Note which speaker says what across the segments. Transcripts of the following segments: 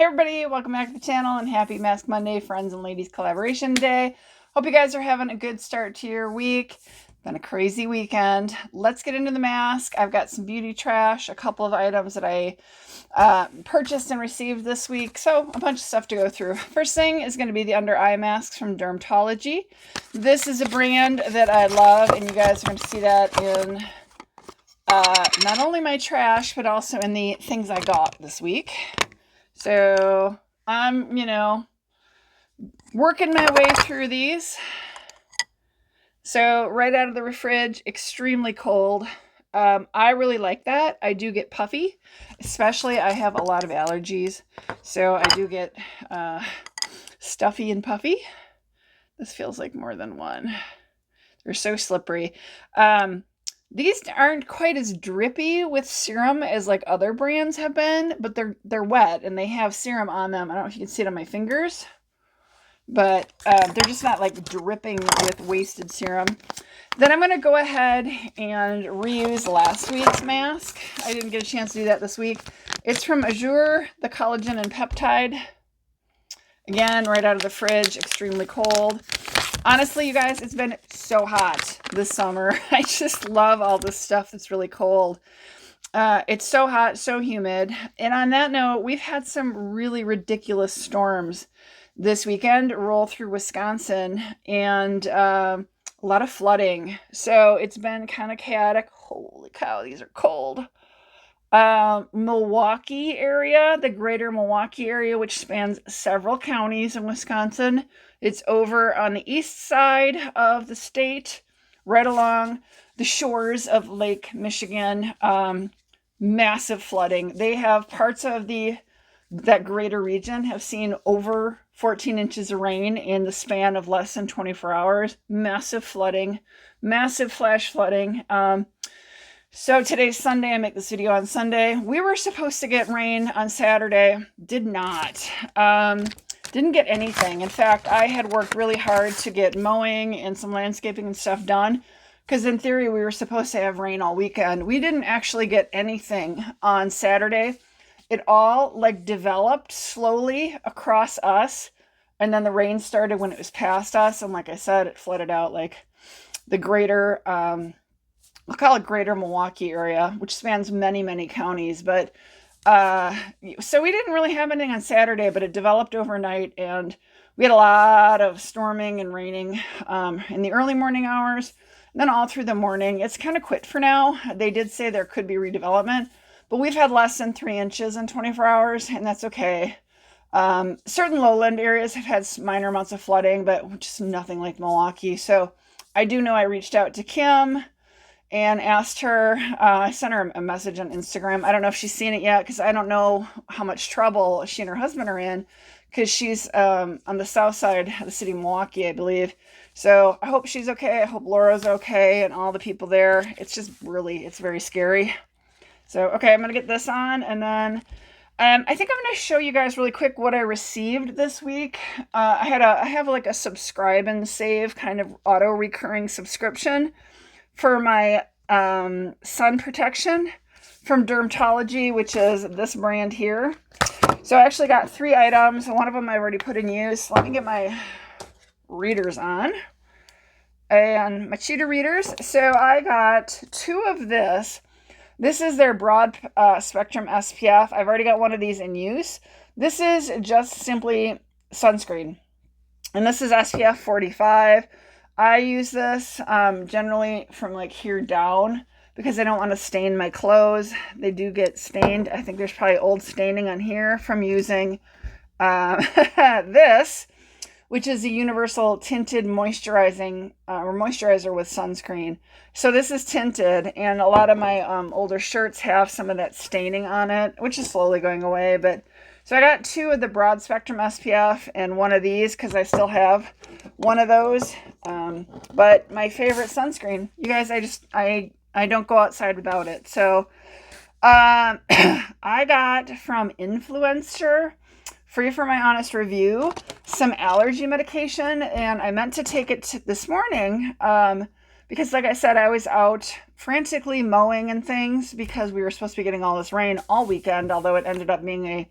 Speaker 1: Hey everybody, welcome back to the channel and happy Mask Monday, friends and ladies collaboration day. Hope you guys are having a good start to your week. Been a crazy weekend. Let's get into the mask. I've got some beauty trash, a couple of items that I purchased and received this week, so a bunch of stuff to go through. First thing is going to be the under eye masks from Dermatology. This is a brand that I love, and you guys are going to see that in not only my trash, but also in the things I got this week. So I'm, working my way through these. So right out of the fridge, extremely cold. I really like that. I do get puffy, especially I have a lot of allergies. So I do get stuffy and puffy. This feels like more than one. They're so slippery. These aren't quite as drippy with serum as like other brands have been, but they're wet and they have serum on them. I don't know if you can see it on my fingers, but they're just not like dripping with wasted serum. Then I'm going to go ahead and reuse last week's mask. I didn't get a chance to do that this week. It's from Azure, the collagen and peptide. Again, right out of the fridge, extremely cold. Honestly, you guys, it's been so hot this summer. I just love all this stuff that's really cold. It's so hot, so humid. And on that note, we've had some really ridiculous storms this weekend roll through Wisconsin, and a lot of flooding. So it's been kind of chaotic. Holy cow, these are cold. Milwaukee area, the greater Milwaukee area, which spans several counties in Wisconsin. It's over on the east side of the state, right along the shores of Lake Michigan. Massive flooding. They have parts of that greater region have seen over 14 inches of rain in the span of less than 24 hours. Massive flooding, massive flash flooding. So today's Sunday. I make this video on Sunday. We were supposed to get rain on Saturday. Did not. Didn't get anything. In fact, I had worked really hard to get mowing and some landscaping and stuff done, because in theory we were supposed to have rain all weekend. We didn't actually get anything on Saturday. It all like developed slowly across us, and then the rain started when it was past us, and like I said, it flooded out like the greater I'll call it greater Milwaukee area, which spans many, many counties. But so we didn't really have anything on Saturday, but it developed overnight, and we had a lot of storming and raining in the early morning hours, and then all through the morning. It's kind of quit for now. They did say there could be redevelopment, but we've had less than 3 inches in 24 hours, and that's okay. Certain lowland areas have had minor amounts of flooding, but just nothing like Milwaukee. So I do know I reached out to Kim and asked her, I sent her a message on Instagram. I don't know if she's seen it yet, because I don't know how much trouble she and her husband are in, because she's on the south side of the city of Milwaukee, I believe. So I hope she's okay. I hope Laura's okay and all the people there. It's just really, it's very scary. So, okay, I'm going to get this on, and then I think I'm going to show you guys really quick what I received this week. I have like a subscribe and save kind of auto recurring subscription for my sun protection from Dermatology, which is this brand here. So I actually got 3 items. One of them I've already put in use. Let me get my readers on and my cheetah readers. So I got 2 of this. This is their broad spectrum SPF. I've already got one of these in use. This is just simply sunscreen, and this is SPF 45. I use this generally from like here down, because I don't want to stain my clothes. They do get stained. I think there's probably old staining on here from using this, which is a universal tinted moisturizing moisturizer with sunscreen. So this is tinted, and a lot of my older shirts have some of that staining on it, which is slowly going away. But so I got 2 of the broad spectrum SPF and 1 of these, because I still have 1 of those. But my favorite sunscreen, you guys, I don't go outside without it. So I got from Influencer, free for my honest review, some allergy medication, and I meant to take it this morning because, like I said, I was out frantically mowing and things because we were supposed to be getting all this rain all weekend, although it ended up being a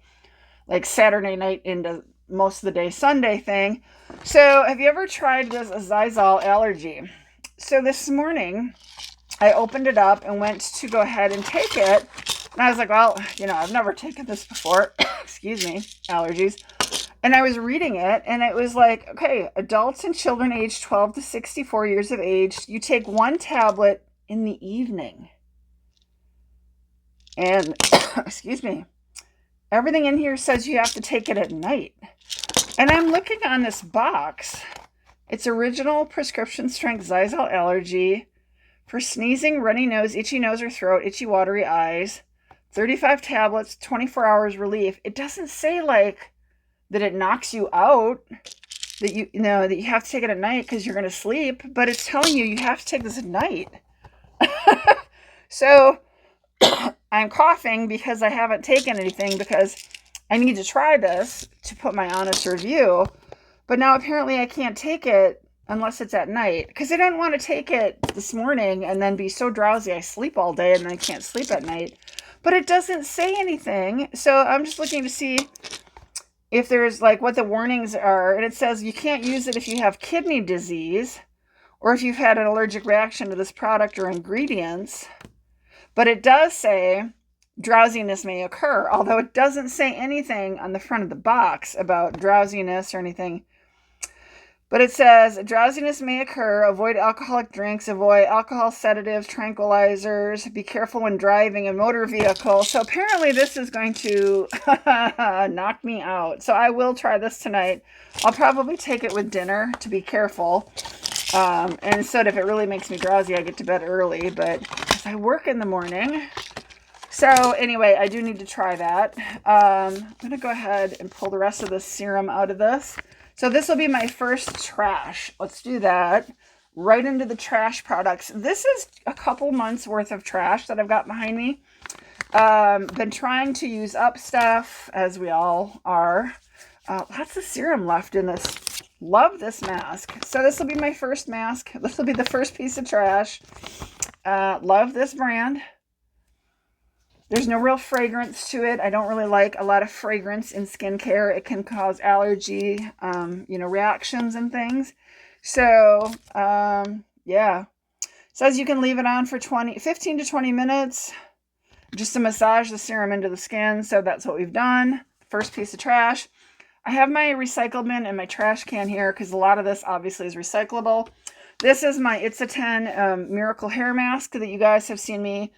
Speaker 1: like Saturday night into most of the day Sunday thing. So have you ever tried this Zysol allergy? So this morning I opened it up and went to go ahead and take it. And I was like, well, I've never taken this before. Excuse me, allergies. And I was reading it, and it was like, okay, adults and children aged 12 to 64 years of age, you take 1 tablet in the evening. And, excuse me, everything in here says you have to take it at night. And I'm looking on this box. It's original prescription strength Zysol allergy for sneezing, runny nose, itchy nose or throat, itchy watery eyes. 35 tablets, 24 hours relief. It doesn't say like that it knocks you out, that you have to take it at night because you're going to sleep, but it's telling you have to take this at night. So I'm coughing because I haven't taken anything because I need to try this to put my honest review. But now apparently I can't take it unless it's at night because I don't want to take it this morning and then be so drowsy I sleep all day and then I can't sleep at night. But it doesn't say anything. So I'm just looking to see if there's like what the warnings are. And it says you can't use it if you have kidney disease or if you've had an allergic reaction to this product or ingredients. But it does say drowsiness may occur, although it doesn't say anything on the front of the box about drowsiness or anything. But it says drowsiness may occur, avoid alcoholic drinks, avoid alcohol sedatives, tranquilizers, be careful when driving a motor vehicle. So apparently this is going to knock me out. So I will try this tonight. I'll probably take it with dinner to be careful. And so if it really makes me drowsy, I get to bed early, but I work in the morning. So anyway, I do need to try that. I'm going to go ahead and pull the rest of the serum out of this. So this will be my first trash. Let's do that. Right into the trash products. This is a couple months worth of trash that I've got behind me. Been trying to use up stuff, as we all are. Lots of serum left in this. Love this mask. So this will be my first mask. This will be the first piece of trash. Love this brand. There's no real fragrance to it. I don't really like a lot of fragrance in skincare. It can cause allergy, reactions and things. So, yeah. Says you can leave it on for 15 to 20 minutes just to massage the serum into the skin. So that's what we've done. First piece of trash. I have my recycle bin and my trash can here because a lot of this obviously is recyclable. This is my It's a 10 Miracle Hair Mask that you guys have seen me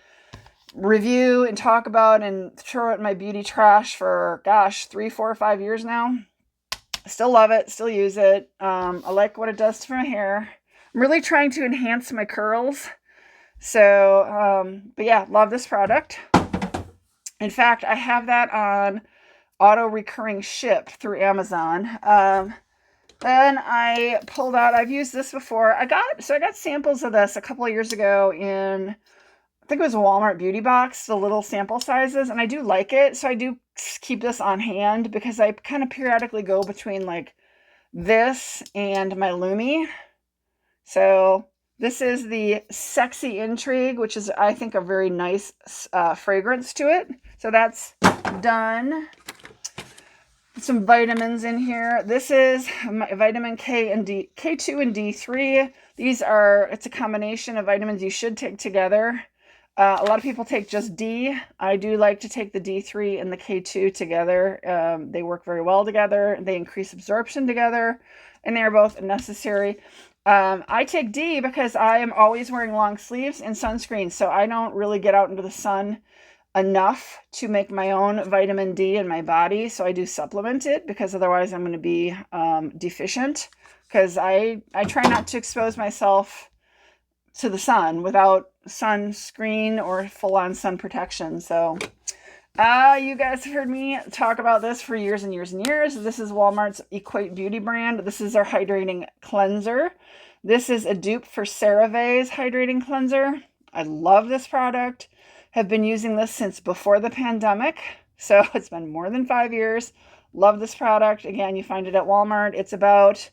Speaker 1: review and talk about and throw it in my beauty trash for, gosh, 3, 4, 5 years now. Still love it. Still use it. I like what it does to my hair. I'm really trying to enhance my curls. So, but yeah, love this product. In fact, I have that on auto recurring ship through Amazon. Then I pulled out, I've used this before. I got samples of this a couple of years ago in, I think it was a Walmart beauty box, the little sample sizes, and I do like it. So I do keep this on hand because I kind of periodically go between like this and my Lumi. So this is the Sexy Intrigue, which is, I think, a very nice fragrance to it. So that's done. Some vitamins in here. This is vitamin K and D, K2 and D3. It's a combination of vitamins you should take together. A lot of people take just D. I do like to take the D3 and the K2 together. They work very well together. They increase absorption together, and they are both necessary. I take D because I am always wearing long sleeves and sunscreen, so I don't really get out into the sun enough to make my own vitamin D in my body. So I do supplement it because otherwise I'm going to be deficient, because I try not to expose myself to the sun without sunscreen or full-on sun protection. So you guys have heard me talk about this for years and years and years. This is Walmart's Equate Beauty brand. This is our hydrating cleanser. This is a dupe for CeraVe's hydrating cleanser. I love this product. Have been using this since before the pandemic. So it's been more than 5 years. Love this product. Again, you find it at Walmart. It's about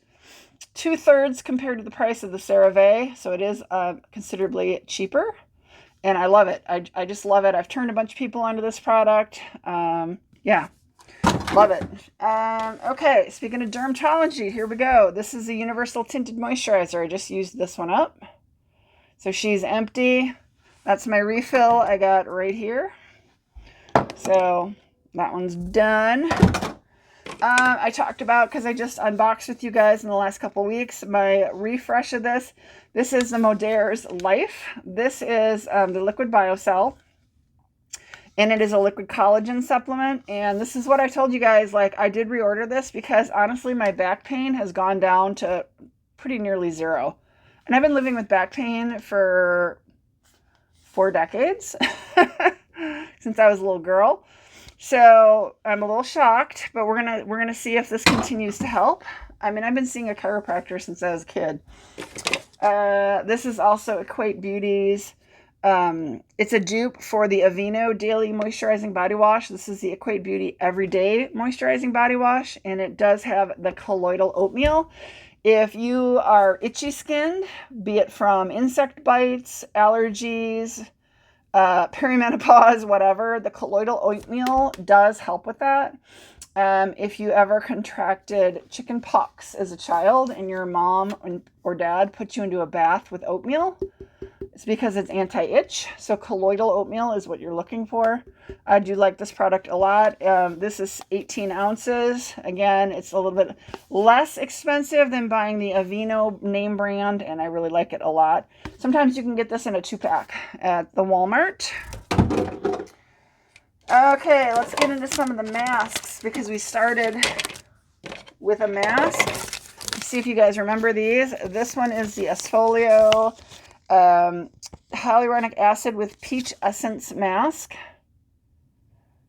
Speaker 1: 2/3 compared to the price of the CeraVe. So it is considerably cheaper. And I love it. I just love it. I've turned a bunch of people onto this product. Yeah. Love it. Okay, speaking of dermatology, here we go. This is a Universal Tinted Moisturizer. I just used this one up. So she's empty. That's my refill I got right here. So that one's done. I talked about, because I just unboxed with you guys in the last couple weeks, my refresh of this. This is the Modere's Life. This is the Liquid Biocell. And it is a liquid collagen supplement. And this is what I told you guys, like I did reorder this because honestly my back pain has gone down to pretty nearly zero. And I've been living with back pain for 4 decades since I was a little girl. So I'm a little shocked, but we're gonna see if this continues to help. I mean, I've been seeing a chiropractor since I was a kid. This is also Equate Beauty's. It's a dupe for the Aveeno Daily Moisturizing Body Wash. This is the Equate Beauty Everyday Moisturizing Body Wash, and it does have the colloidal oatmeal. If you are itchy skinned, be it from insect bites, allergies, perimenopause, whatever, the colloidal oatmeal does help with that. If you ever contracted chicken pox as a child and your mom or dad put you into a bath with oatmeal, it's because it's anti-itch. So colloidal oatmeal is what you're looking for. I do like this product a lot. This is 18 ounces. Again, it's a little bit less expensive than buying the Aveeno name brand, and I really like it a lot. Sometimes you can get this in a 2-pack at the Walmart. Okay, let's get into some of the masks because we started with a mask. Let's see if you guys remember these. This one is the Esfolio hyaluronic acid with peach essence mask.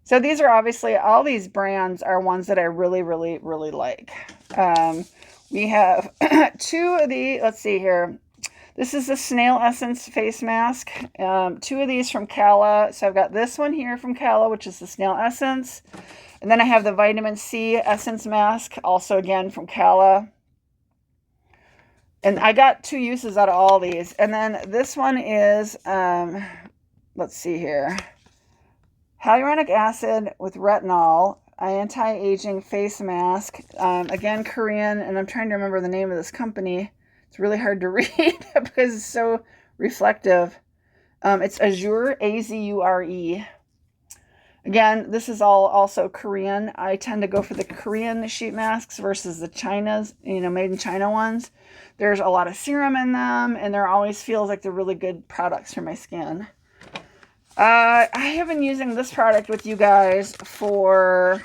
Speaker 1: So these are obviously, all these brands are ones that I really, really, really like. We have 2 of the, let's see here. This is the Snail Essence face mask. 2 of these from Cala. So I've got this one here from Cala, which is the Snail Essence. And then I have the Vitamin C Essence mask, also again from Cala. And I got 2 uses out of all these. And then this one is, let's see here. Hyaluronic acid with retinol, anti-aging face mask. Again, Korean, and I'm trying to remember the name of this company. It's really hard to read because it's so reflective. It's Azure, A-Z-U-R-E. Again, this is all also Korean. I tend to go for the Korean sheet masks versus the China's, made in China ones. There's a lot of serum in them, and there always feels like they're really good products for my skin. I have been using this product with you guys for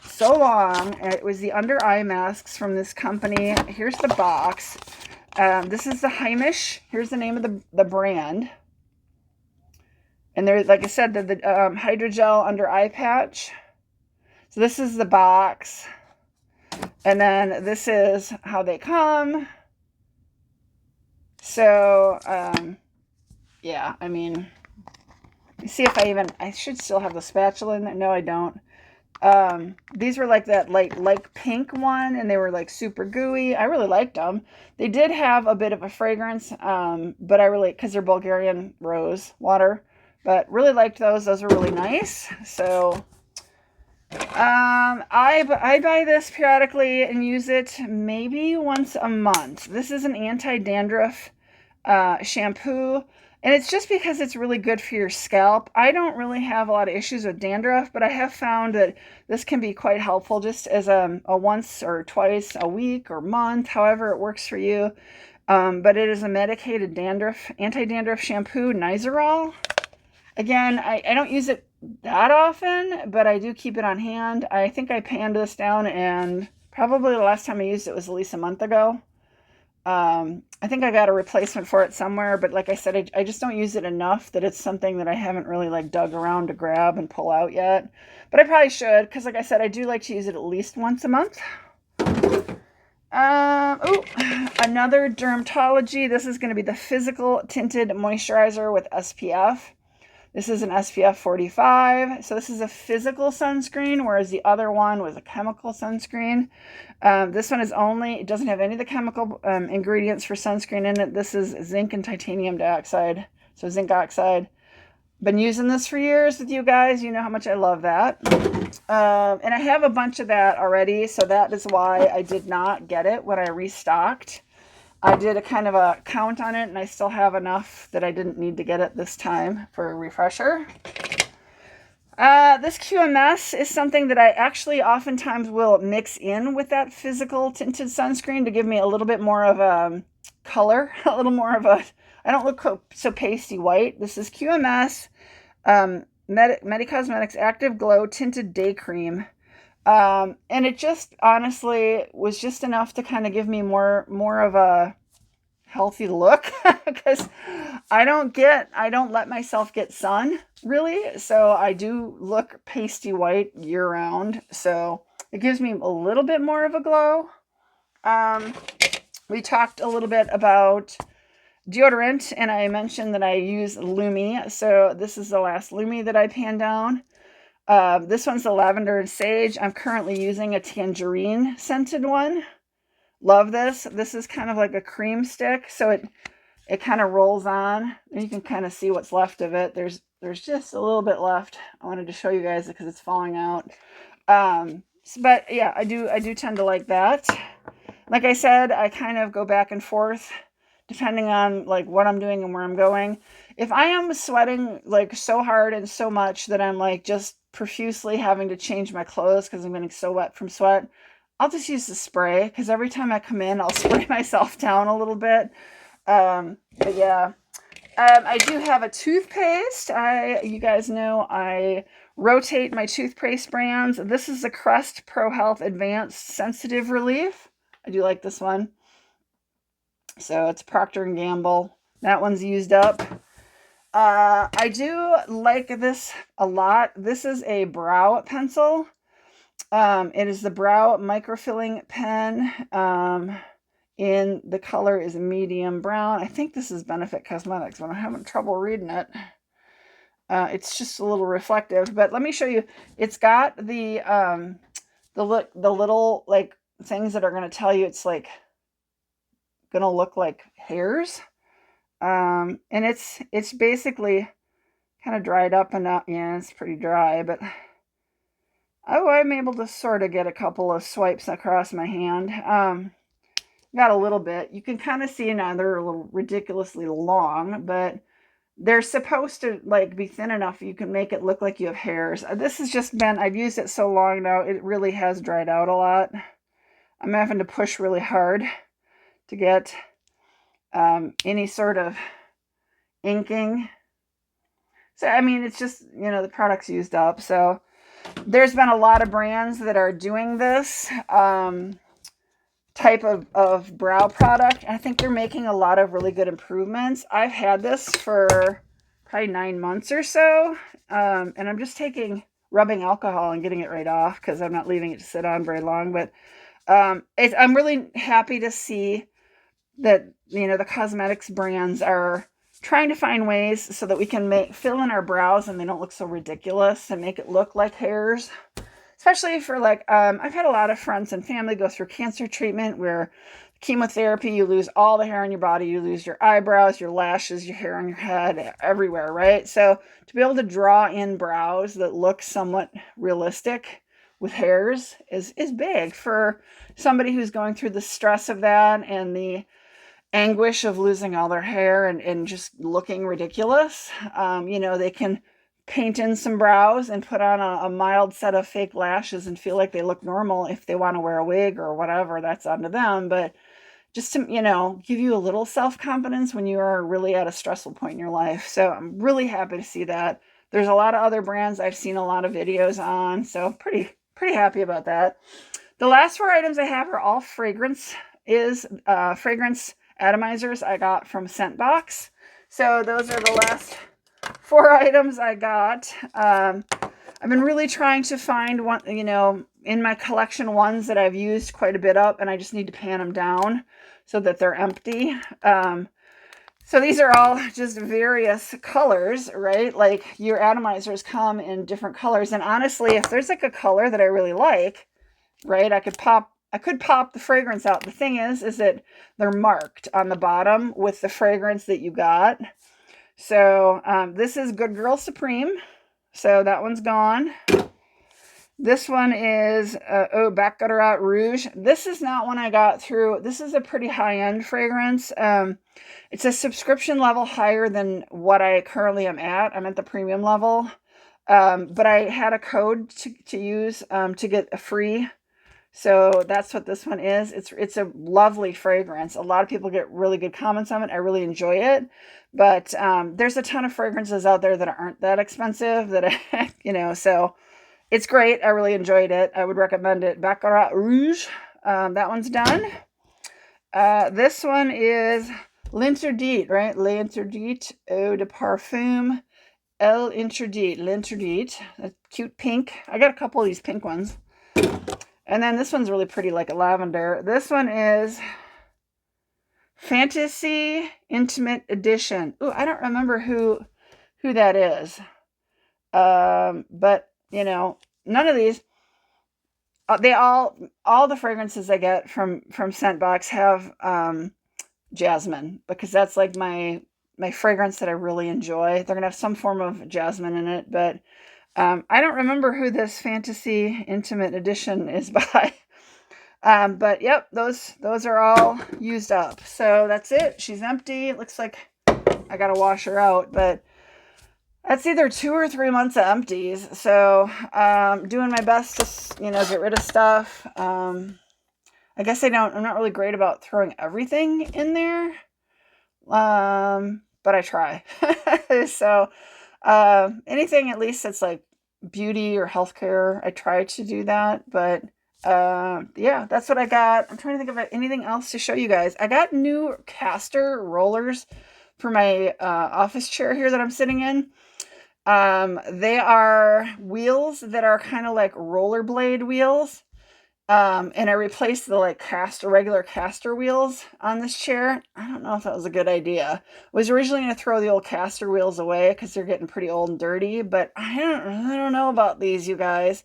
Speaker 1: so long. It was the under eye masks from this company. Here's the box. This is the Heimish. Here's the name of the brand. And there's, like I said, the hydrogel under eye patch. So this is the box. And then this is how they come. So, yeah, I mean, see if I should still have the spatula in there. No, I don't. These were like that light pink one, and they were like super gooey. I really liked them. They did have a bit of a fragrance, but I really, because they're Bulgarian rose water, but really liked those. Those were really nice. So I buy this periodically and use it maybe once a month. This is an anti-dandruff shampoo. And it's just because it's really good for your scalp. I don't really have a lot of issues with dandruff, but I have found that this can be quite helpful just as a once or twice a week or month, however it works for you. But it is a medicated anti-dandruff shampoo, Nizoral. Again, I don't use it that often, but I do keep it on hand. I think I panned this down, and probably the last time I used it was at least a month ago. I think I got a replacement for it somewhere, but like I said, I just don't use it enough that it's something that I haven't really like dug around to grab and pull out yet. But I probably should, because like I said, I do like to use it at least once a month. Another dermatology. This is going to be the Physical Tinted Moisturizer with SPF. This is an SPF 45. So this is a physical sunscreen, whereas the other one was a chemical sunscreen. This one it doesn't have any of the chemical ingredients for sunscreen in it. This is zinc and titanium dioxide. So zinc oxide. Been using this for years with you guys. You know how much I love that. And I have a bunch of that already, so that is why I did not get it when I restocked. I did a kind of a count on it, and I still have enough that I didn't need to get it this time for a refresher. This QMS is something that I actually oftentimes will mix in with that physical tinted sunscreen to give me a little bit more of a color, a little more of a, I don't look so pasty white. This is QMS Medi Cosmetics Active Glow Tinted Day Cream. And it just honestly was just enough to kind of give me more of a healthy look because I don't let myself get sun really. So I do look pasty white year round. So it gives me a little bit more of a glow. We talked a little bit about deodorant, and I mentioned that I use Lumi. So this is the last Lumi that I panned down. This one's the lavender and sage. I'm currently using a tangerine scented one. Love this. This is kind of like a cream stick, so it kind of rolls on. You can kind of see what's left of it. There's just a little bit left. I wanted to show you guys because it's falling out. But yeah, I do tend to like that. Like I said, I kind of go back and forth depending on like what I'm doing and where I'm going. If I am sweating like so hard and so much that I'm like just profusely having to change my clothes because I'm getting so wet from sweat, I'll just use the spray because every time I come in, I'll spray myself down a little bit. But yeah, I do have a toothpaste. You guys know I rotate my toothpaste brands. This is the Crest Pro Health Advanced Sensitive Relief. I do like this one. So it's Procter & Gamble. That one's used up. I do like this a lot. This is a brow pencil. It is the Brow Microfilling Pen. In the color is medium brown. I think this is Benefit Cosmetics, but I'm having trouble reading it. It's just a little reflective, but let me show you. It's got the little like things that are going to tell you it's like going to look like hairs. And it's basically kind of dried up enough. Yeah, it's pretty dry, but I'm able to sort of get a couple of swipes across my hand. Got a little bit. You can kind of see now they're a little ridiculously long, but they're supposed to like be thin enough you can make it look like you have hairs. This has just been, I've used it so long now, it really has dried out a lot. I'm having to push really hard to get any sort of inking. So, I mean, it's just, you know, the product's used up. So there's been a lot of brands that are doing this type of brow product. I think they're making a lot of really good improvements. I've had this for probably 9 months or so, and I'm just rubbing alcohol and getting it right off because I'm not leaving it to sit on very long. But I'm really happy to see that, you know, the cosmetics brands are trying to find ways so that we can fill in our brows and they don't look so ridiculous and make it look like hairs. Especially for like, I've had a lot of friends and family go through cancer treatment where chemotherapy, you lose all the hair on your body, you lose your eyebrows, your lashes, your hair on your head, everywhere, right? So to be able to draw in brows that look somewhat realistic with hairs is big for somebody who's going through the stress of that and the anguish of losing all their hair and just looking ridiculous. You know, they can paint in some brows and put on a mild set of fake lashes and feel like they look normal. If they want to wear a wig or whatever, that's on to them. But just to, you know, give you a little self-confidence when you are really at a stressful point in your life. So I'm really happy to see that. There's a lot of other brands I've seen a lot of videos on. So pretty happy about that. The last 4 items I have are all fragrance atomizers I got from Scentbox. So those are the last 4 items I got. I've been really trying to find one, you know, in my collection, ones that I've used quite a bit up, and I just need to pan them down so that they're empty. So these are all just various colors, right? Like your atomizers come in different colors. And honestly, if there's like a color that I really like, right, I could pop the fragrance out. The thing is that they're marked on the bottom with the fragrance that you got. So this is Good Girl Supreme. So that one's gone. This one is, Baccarat Rouge. This is not one I got through. This is a pretty high-end fragrance. It's a subscription level higher than what I currently am at. I'm at the premium level. But I had a code to use to get a free. So that's what this one is. It's a lovely fragrance. A lot of people get really good comments on it. I really enjoy it. But there's a ton of fragrances out there that aren't that expensive that I, so it's great. I really enjoyed it. I would recommend it. Baccarat Rouge. That one's done. This one is L'Interdit, right? L'Interdit Eau de Parfum. L'Interdit. A cute pink. I got a couple of these pink ones. And then this one's really pretty, like a lavender. This one is Fantasy Intimate Edition. Ooh, I don't remember who that is. But, none of these, all the fragrances I get from Scentbox have jasmine, because that's like my fragrance that I really enjoy. They're going to have some form of jasmine in it, but I don't remember who this Fantasy Intimate Edition is by. But yep, those are all used up. So that's it. She's empty. It looks like I got to wash her out, but that's either 2 or 3 months of empties. So doing my best to, get rid of stuff. I guess I'm not really great about throwing everything in there. But I try. So anything at least that's like beauty or healthcare, I try to do that. But yeah, that's what I got. I'm trying to think of anything else to show you guys. I got new caster rollers for my office chair here that I'm sitting in. They are wheels that are kind of like rollerblade wheels. And I replaced the regular caster wheels on this chair. I don't know if that was a good idea. I was originally going to throw the old caster wheels away because they're getting pretty old and dirty, but I don't know about these, you guys.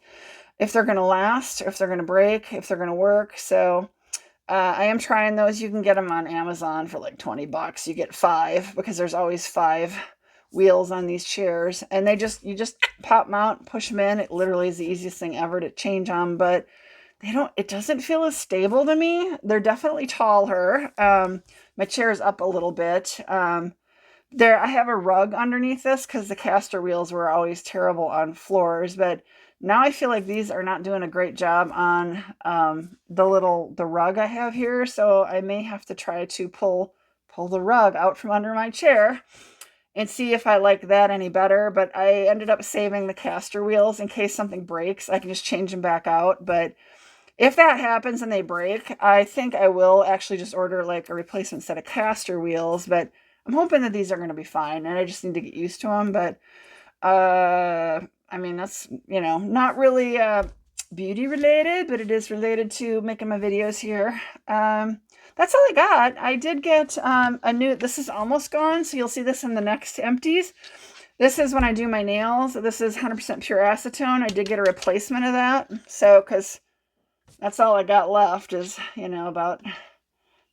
Speaker 1: If they're going to last, if they're going to break, if they're going to work. So I am trying those. You can get them on Amazon for like $20. You get 5 because there's always 5 wheels on these chairs, and you just pop them out, push them in. It literally is the easiest thing ever to change them, but it doesn't feel as stable to me. They're definitely taller. My chair is up a little bit. I have a rug underneath this because the caster wheels were always terrible on floors, but now I feel like these are not doing a great job on the rug I have here, so I may have to try to pull the rug out from under my chair and see if I like that any better. But I ended up saving the caster wheels in case something breaks. I can just change them back out, but if that happens and they break, I think I will actually just order like a replacement set of caster wheels, but I'm hoping that these are going to be fine, and I just need to get used to them. But I mean, that's, not really beauty related, but it is related to making my videos here. That's all I got. I did get this is almost gone, so you'll see this in the next empties. This is when I do my nails. This is 100% pure acetone. I did get a replacement of that, so because that's all I got left is, about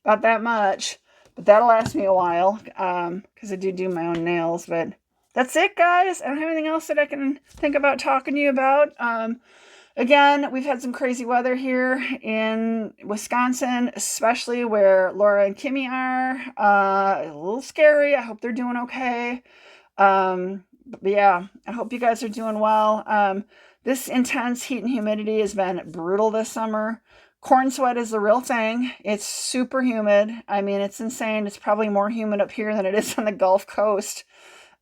Speaker 1: that much. But that'll last me a while because I do my own nails. But that's it, guys. I don't have anything else that I can think about talking to you about. Again, we've had some crazy weather here in Wisconsin, especially where Laura and Kimmy are. A little scary. I hope they're doing okay. But yeah, I hope you guys are doing well. This intense heat and humidity has been brutal this summer. Corn sweat is the real thing. It's super humid. I mean, it's insane. It's probably more humid up here than it is on the Gulf Coast.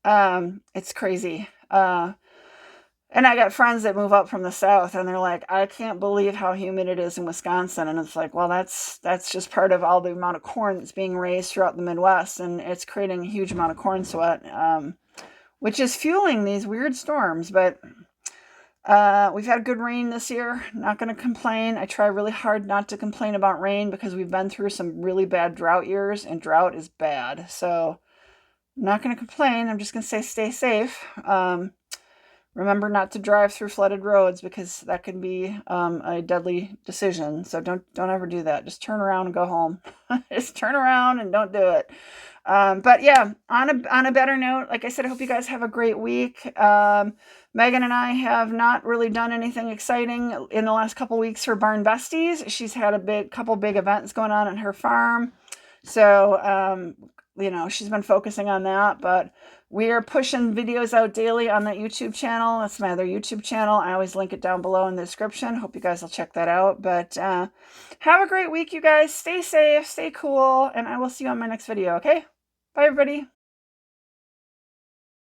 Speaker 1: It's crazy. And I got friends that move up from the south, and they're like, I can't believe how humid it is in Wisconsin. And it's like, well, that's just part of all the amount of corn that's being raised throughout the Midwest, and it's creating a huge amount of corn sweat, which is fueling these weird storms. But we've had good rain this year. Not going to complain. I try really hard not to complain about rain because we've been through some really bad drought years, and drought is bad. So I'm not going to complain. I'm just going to say stay safe. Remember not to drive through flooded roads because that can be a deadly decision. So don't ever do that. Just turn around and go home. Just turn around and don't do it. But yeah, on a better note, like I said, I hope you guys have a great week. Megan and I have not really done anything exciting in the last couple weeks for Barn Besties. She's had a couple big events going on her farm. So, you know, she's been focusing on that, but we are pushing videos out daily on that YouTube channel. That's my other YouTube channel. I always link it down below in the description. Hope you guys will check that out. But have a great week, you guys. Stay safe, stay cool, and I will see you on my next video, okay? Bye, everybody.